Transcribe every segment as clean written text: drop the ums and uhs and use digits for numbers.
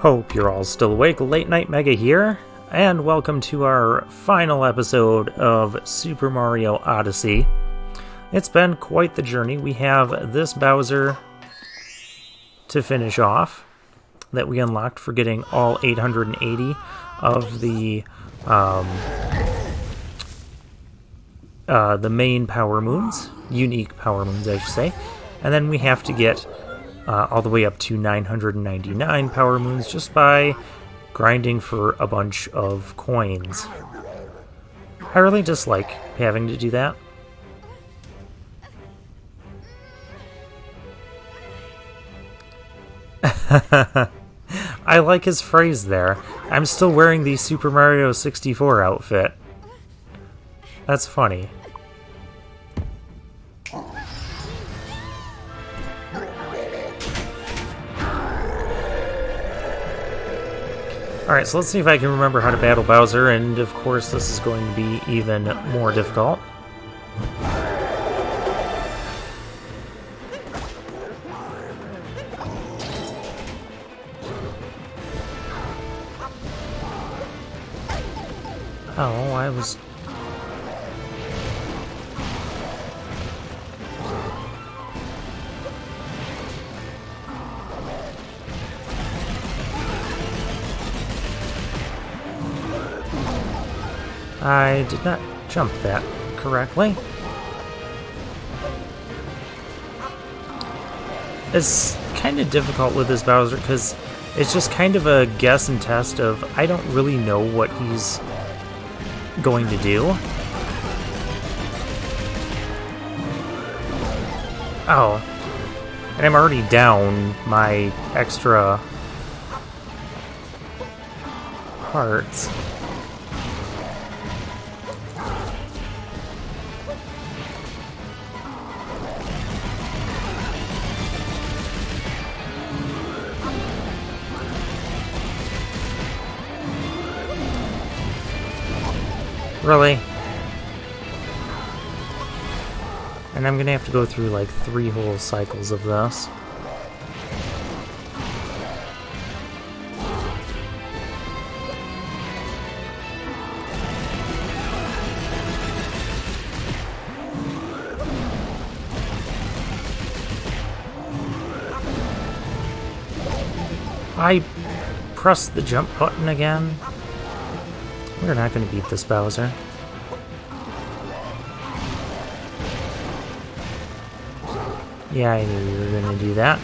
Hope you're all still awake. Late Night Mega here, and welcome to our final episode of Super Mario Odyssey. It's been quite the journey. We have this Bowser to finish off that we unlocked for getting all 880 of the main power moons, unique power moons I should say, and then we have to get all the way up to 999 power moons just by grinding for a bunch of coins. I really dislike having to do that. I like his phrase there. I'm still wearing the Super Mario 64 outfit. That's funny. Alright, so let's see if I can remember how to battle Bowser, and of course this is going to be even more difficult. Oh, I was... I did not jump that correctly. It's kind of difficult with this Bowser because it's just kind of a guess and test of I don't really know what he's going to do. Oh. And I'm already down my extra hearts. Really? And I'm gonna have to go through like 3 whole cycles of this. I pressed the jump button again. We're not going to beat this Bowser. Yeah, I knew you were going to do that.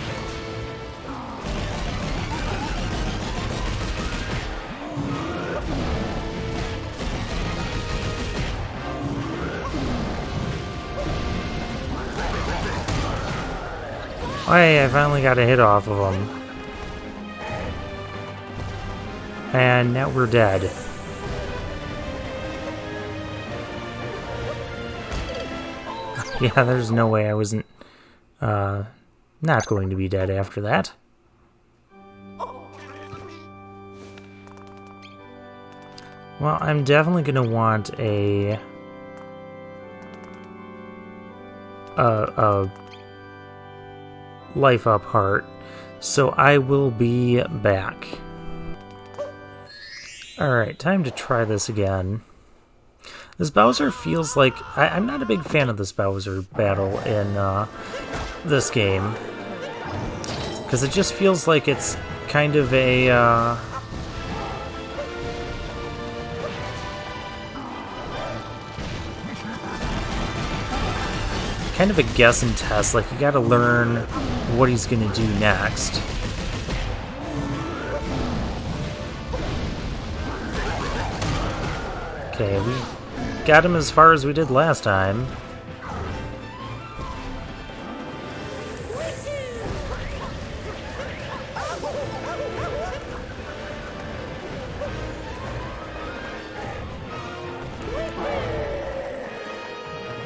Oh, hey, I finally got a hit off of him. And now we're dead. Yeah, there's no way I wasn't, not going to be dead after that. Well, I'm definitely going to want a life up heart, so I will be back. Alright, time to try this again. This Bowser feels like... I'm not a big fan of this Bowser battle in this game. Because it just feels like it's kind of a... kind of a guess and test. Like, you gotta learn what he's gonna do next. Okay, we got him as far as we did last time.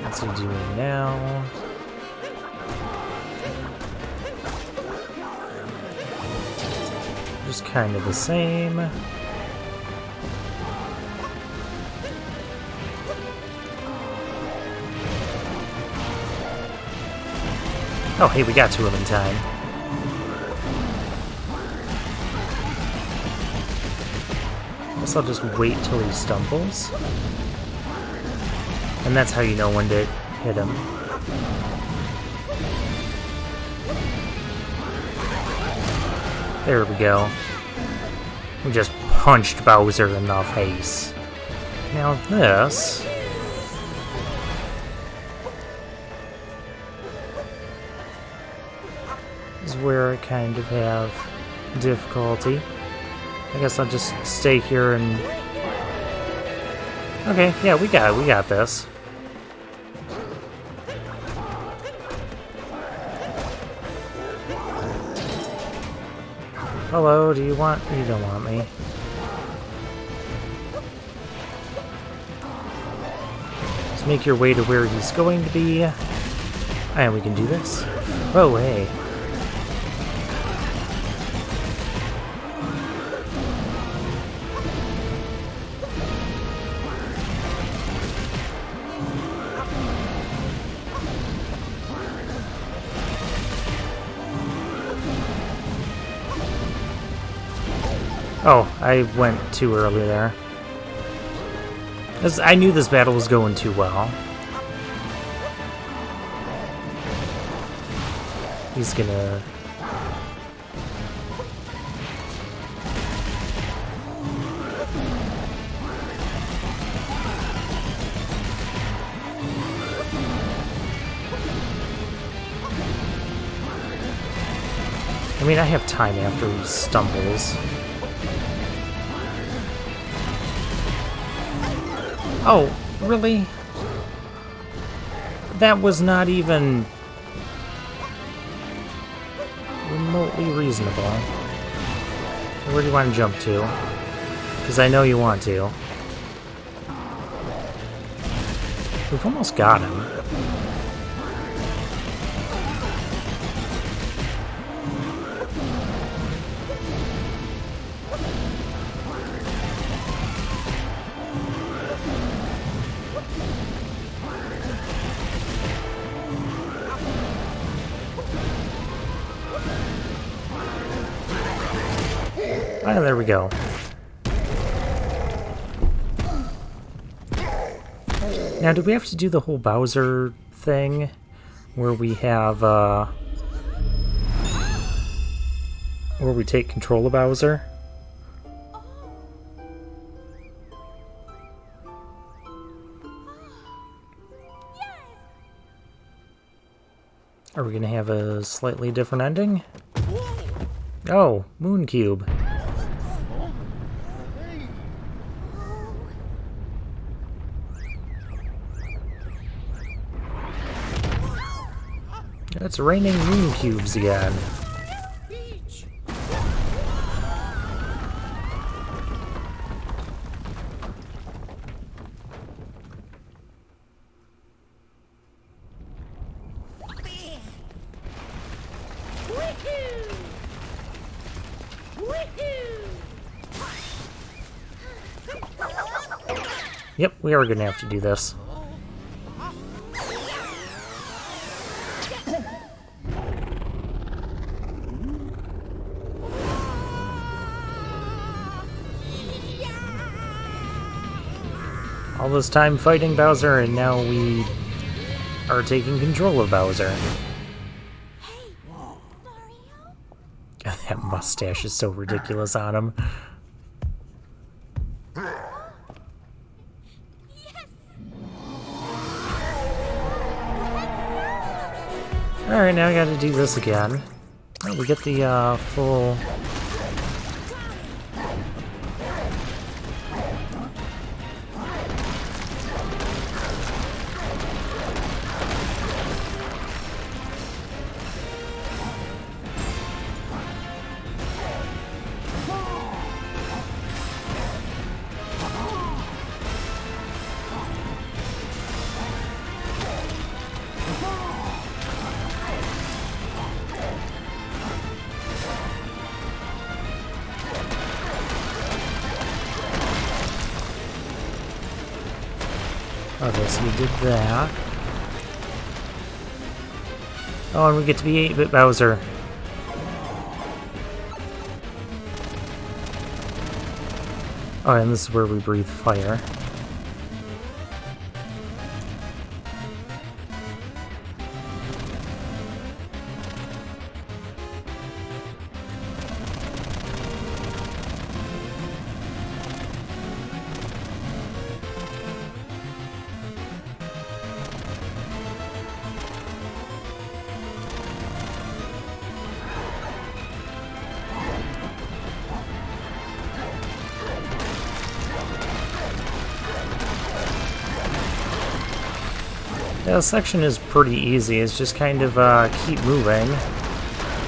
What's he doing now? Just kind of the same. Oh, hey, we got to him in time. Guess I'll just wait till he stumbles. And that's how you know when to hit him. There we go. We just punched Bowser in the face. Now this... is where I kind of have difficulty. I guess I'll just stay here and... Okay, yeah, we got this. Hello, do you want... You don't want me. Just make your way to where he's going to be. And we can do this. Whoa, hey. Oh, I went too early there. I knew this battle was going too well. He's gonna... I mean, I have time after he stumbles. Oh, really? That was not even remotely reasonable. Where do you want to jump to? Because I know you want to. We've almost got him. Ah, there we go. Now, do we have to do the whole Bowser thing? Where we have, where we take control of Bowser? Are we gonna have a slightly different ending? Oh, Moon Cube. It's raining moon cubes again. Yep, we are gonna have to do this. All this time fighting Bowser, and now we are taking control of Bowser. Hey, Mario? That mustache is so ridiculous on him. Yes. Alright, now I gotta do this again. Oh, we get the full... Okay, so we did that. Oh, and we get to be 8-bit Bowser. Oh, and this is where we breathe fire. Yeah, this section is pretty easy. It's just kind of keep moving.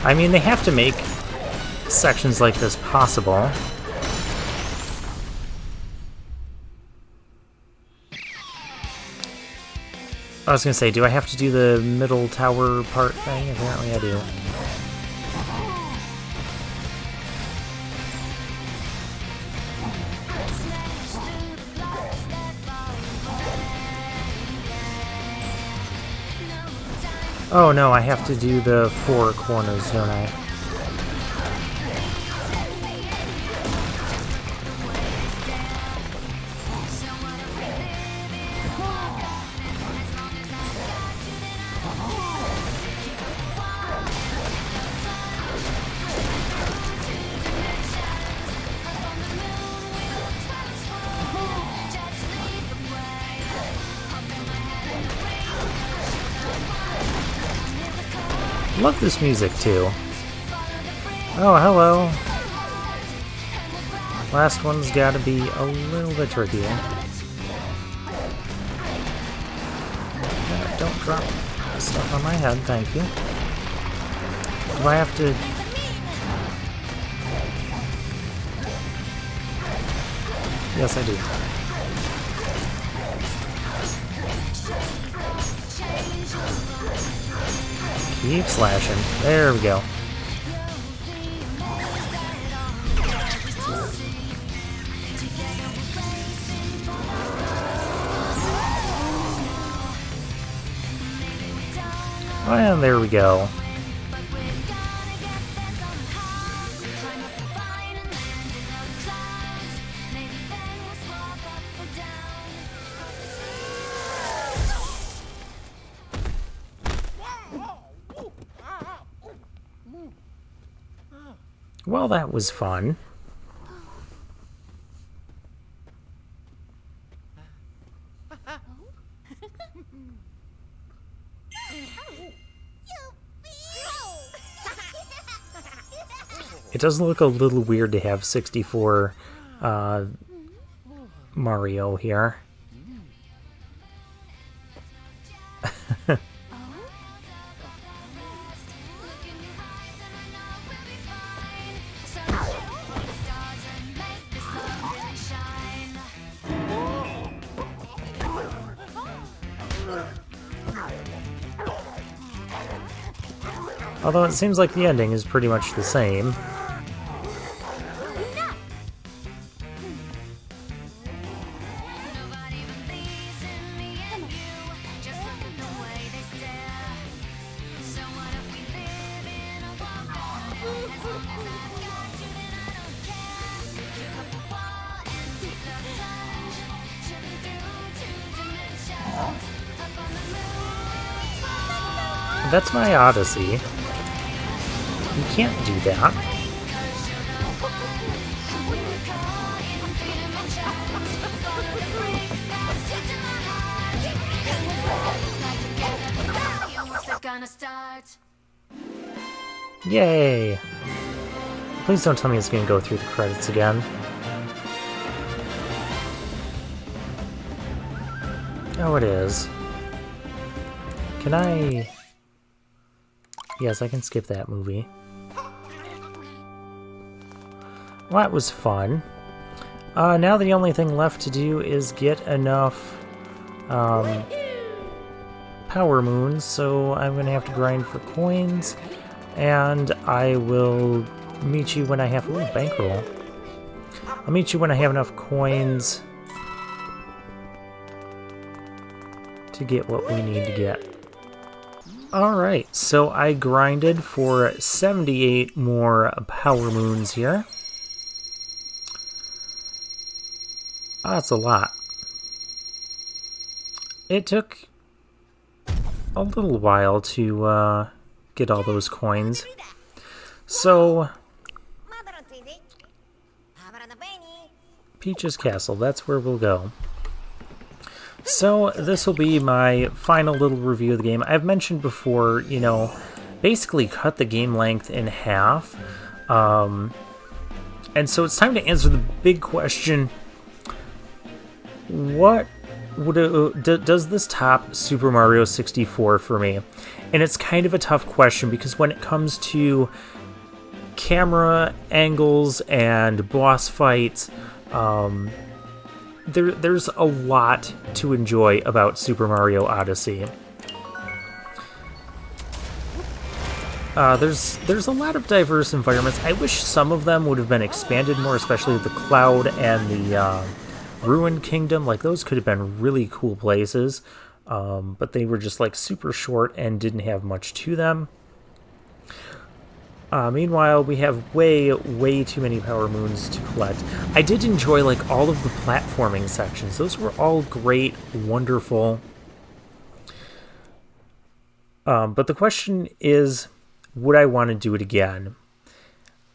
I mean, they have to make sections like this possible. I was gonna say, do I have to do the middle tower part thing? Apparently I do. Oh no, I have to do the 4 corners, don't I? Love this music too. Oh, hello. Last one's gotta be a little bit trickier. Don't drop stuff on my head, thank you. Do I have to... Yes, I do. Keep slashing. There we go. And there we go. Well, that was fun. It does look a little weird to have 64 Mario here. Although it seems like the ending is pretty much the same. That's my Odyssey. You can't do that. Yay! Please don't tell me it's gonna go through the credits again. Oh, it is. Can I... Yes, I can skip that movie. Well, that was fun. Now the only thing left to do is get enough power moons, so I'm gonna have to grind for coins, and I will meet you when I have... Ooh, bankroll. I'll meet you when I have enough coins to get what we need to get. Alright, so I grinded for 78 more power moons here. That's a lot. It took a little while to get all those coins. So, Peach's Castle, that's where we'll go. So, this will be my final little review of the game. I've mentioned before, you know, basically cut the game length in half. And so it's time to answer the big question. What does this top Super Mario 64 for me? And it's kind of a tough question because when it comes to camera angles and boss fights, there's a lot to enjoy about Super Mario Odyssey. There's a lot of diverse environments. I wish some of them would have been expanded more, especially the Cloud and the Ruined Kingdom. Like, those could have been really cool places, but they were just like super short and didn't have much to them. Meanwhile, we have way too many Power Moons to collect. I did enjoy like all of the platforming sections. Those were all great, wonderful. But the question is, would I want to do it again?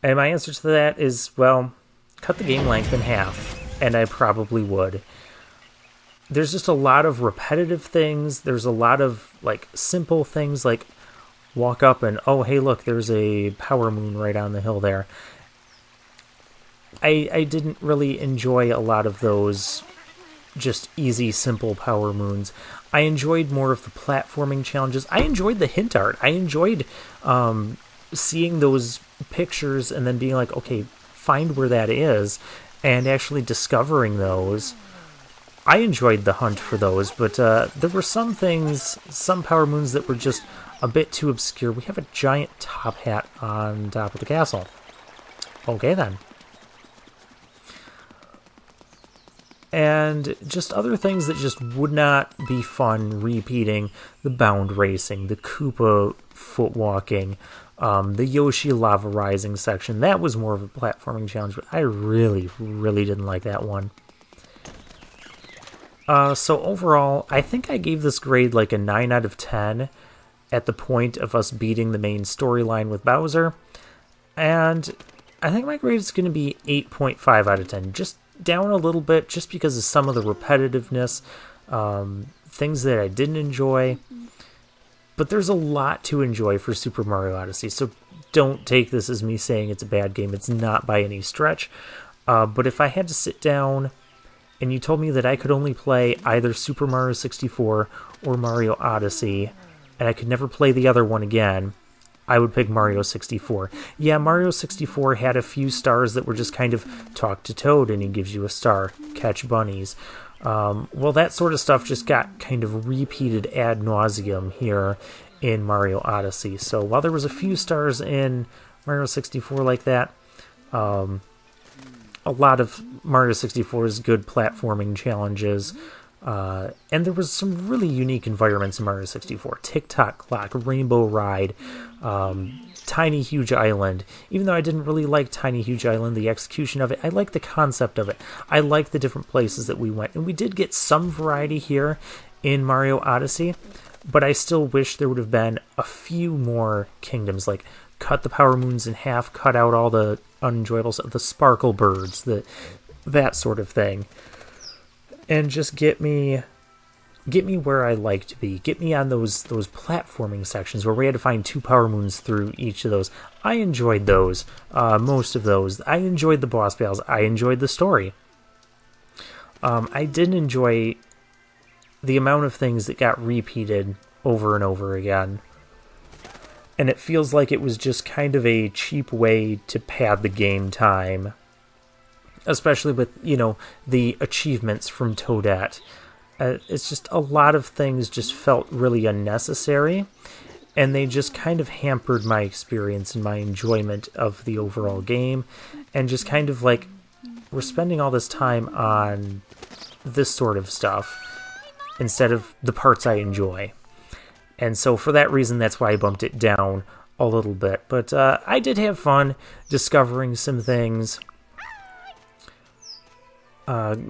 And my answer to that is, well, cut the game length in half, and I probably would. There's just a lot of repetitive things. There's a lot of like simple things like walk up and, oh, hey, look, there's a Power Moon right on the hill there. I didn't really enjoy a lot of those just easy, simple Power Moons. I enjoyed more of the platforming challenges. I enjoyed the hint art. I enjoyed seeing those pictures and then being like, okay, find where that is, and actually discovering those. I enjoyed the hunt for those, but there were some things, some Power Moons that were just a bit too obscure. We have a giant top hat on top of the castle. Okay, then. And just other things that just would not be fun repeating. The bound racing, the Koopa foot walking, the Yoshi lava rising section. That was more of a platforming challenge, but I really didn't like that one. So overall, I think I gave this grade like a 9 out of 10 at the point of us beating the main storyline with Bowser. And I think my grade is going to be 8.5 out of 10. Just down a little bit, just because of some of the repetitiveness, things that I didn't enjoy. But there's a lot to enjoy for Super Mario Odyssey, so don't take this as me saying it's a bad game. It's not by any stretch. But if I had to sit down and you told me that I could only play either Super Mario 64 or Mario Odyssey, and I could never play the other one again, I would pick Mario 64. Yeah, Mario 64 had a few stars that were just kind of talk to Toad and he gives you a star, catch bunnies. Well, that sort of stuff just got kind of repeated ad nauseum here in Mario Odyssey. So while there was a few stars in Mario 64 like that, a lot of Mario 64's good platforming challenges. And there was some really unique environments in Mario 64. Tick-Tock Clock, Rainbow Ride, Tiny Huge Island. Even though I didn't really like Tiny Huge Island, the execution of it, I liked the concept of it. I liked the different places that we went. And we did get some variety here in Mario Odyssey, but I still wish there would have been a few more kingdoms, like cut the Power Moons in half, cut out all the unenjoyable stuff, the Sparkle Birds, that sort of thing. And just get me where I like to be. Get me on those platforming sections where we had to find 2 Power Moons through each of those. I enjoyed those, most of those. I enjoyed the boss battles. I enjoyed the story. I didn't enjoy the amount of things that got repeated over and over again. And it feels like it was just kind of a cheap way to pad the game time. Especially with, the achievements from Toadette. It's just a lot of things just felt really unnecessary, and they just kind of hampered my experience and my enjoyment of the overall game, and just kind of like, we're spending all this time on this sort of stuff instead of the parts I enjoy. And so for that reason, that's why I bumped it down a little bit. But I did have fun discovering some things.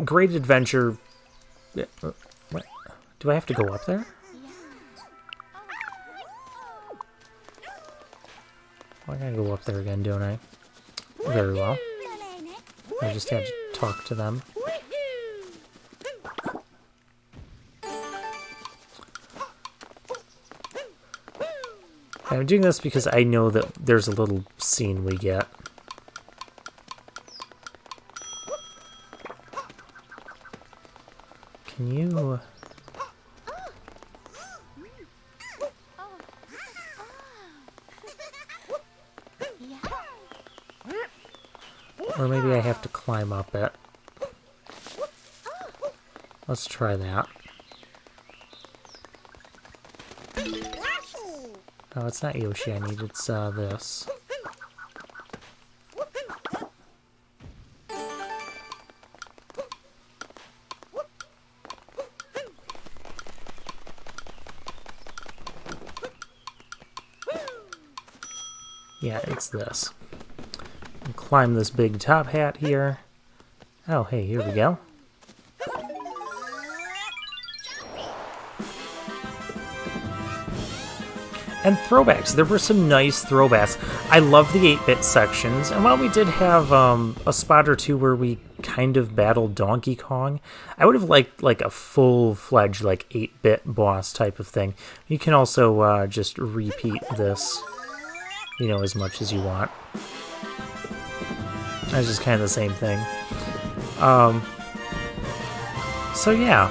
Great adventure. What? Do I have to go up there? Well, I gotta go up there again, don't I? Very well. I just had to talk to them. I'm doing this because I know that there's a little scene we get. Can you... Or maybe I have to climb up it. Let's try that. Oh, it's not Yoshi I need, it's this. Yeah, it's this. And climb this big top hat here. Oh, hey, here we go. And throwbacks. There were some nice throwbacks. I love the 8-bit sections, and while we did have a spot or two where we kind of battled Donkey Kong, I would have liked like a full-fledged like 8-bit boss type of thing. You can also just repeat this, you know, as much as you want. It's just kind of the same thing. So yeah,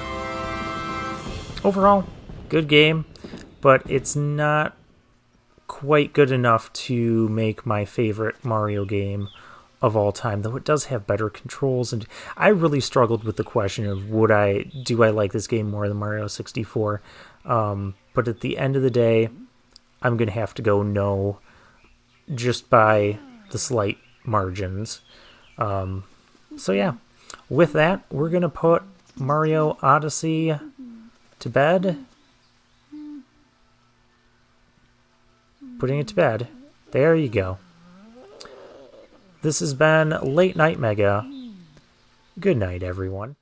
overall, good game, but it's not quite good enough to make my favorite Mario game of all time, though it does have better controls. And I really struggled with the question of do I like this game more than Mario 64? But at the end of the day, I'm gonna have to go no, just by the slight margins. So yeah, with that, we're gonna put Mario Odyssey to bed. Putting it to bed. There you go. This has been Late Night Mega. Good night, everyone.